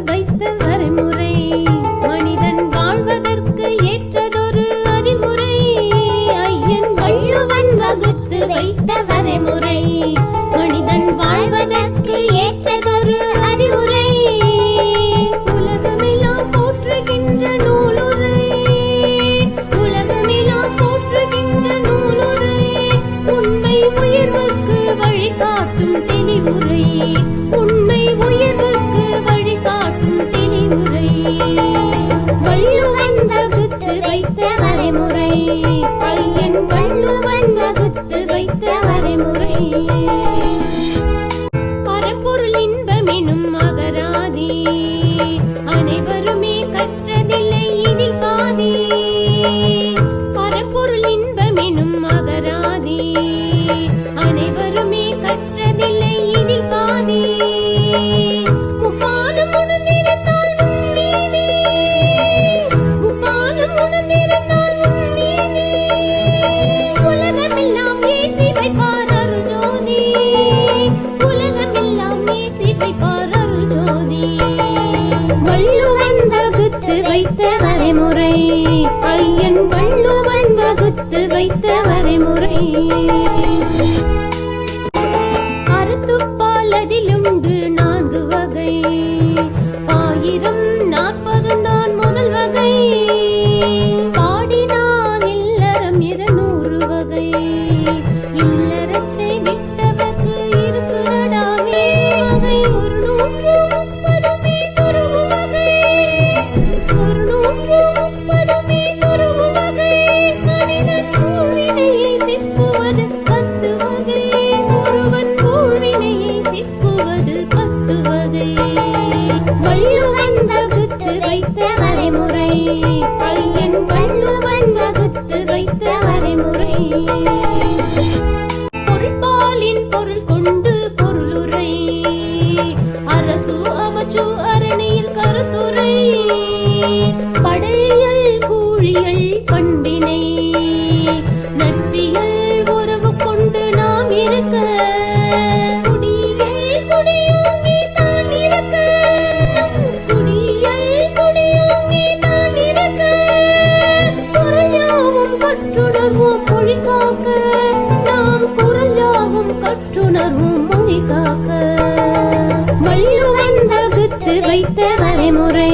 வைத்த வரைமுறை மனிதன் வாழ்வதற்கு ஏற்றதொரு அறிமுறை ஐயன் வள்ளுவன் வகுத்து வைத்த வரைமுறை மனிதன் வாழ்வதற்கு ஏற்றதொரு அறிவுரை உலகமெல்லாம் போற்றுகின்ற நூலுரை உலகமெல்லாம் போற்றுகின்ற நூலுரை உண்மை உயர்வுக்கு வழிகாட்டும் தெளிவுரை உண்மை உயர்வுக்கு வழிகாட்டும் தெளிவுரை வள்ளுவன் வகுத்து வைத்த வரைமுறை ஐயன் வள்ளுவன் வகுத்து வைத்த வரைமுறை பரப்பொருள் இன்பமெனும் அகராதி அனைவருமே கற்றதில்லை இதில் பாதி பரப்பொருள் இன்பமெனும் அகராதி அனைவருமே கற்றதில்லை இதில் பாதி முப்பாலும் உணர்ந்திருந்தால் உன்மீதி முப்பாலும் உணர்ந்திருந்தால் உன்மீதி உலகமெல்லாம் ஏற்றி வைப்பார் அருள்ஜோதி உலகமெல்லாம் ஏற்றி வைப்பார் அருள்ஜோதி வள்ளுவன் வகுத்து வைத்த வரைமுறை ஐயன் வள்ளுவன் வகுத்து வைத்த வரைமுறை அறத்துப்பால் அதிலுண்டு 4 வகை 1040 தான் முதல் வகை பாடினான் இல்லறம் 200 வகை இல்லறத்தை விட்டவர்க்கு இருக்குதடாமே வகை 130 துருவு வகை 130 துருவு வகை மனிதன் ஊழ்வினையை சிப்புவது 10 வகை ஒருவன் ஊழ்வினையை சிப்புவது 10 வகை வள்ளுவன் வகுத்து வைத்த வரைமுறை ஐயன் வள்ளுவன் வகுத்து வைத்த வரைமுறை பொருட்பாலின் பொருள் கொண்டு பொருளுரை அரசு அமைச்சு அரணியில் கருத்துரை படையல் கூழியல் பண்பினை நட்பியல் உறவு கொண்டு நாம் இருக்க குடியல் குடியோங்கி தான் இருக்க குடியல் குடியோங்கி தான் இருக்க குரல் கற்றுணர்வோம் மொழி காக்க நாம் குரல் கற்றுணர்வோம் மொழி காக்க வள்ளுவன் வகுத்து வைத்த வரைமுறை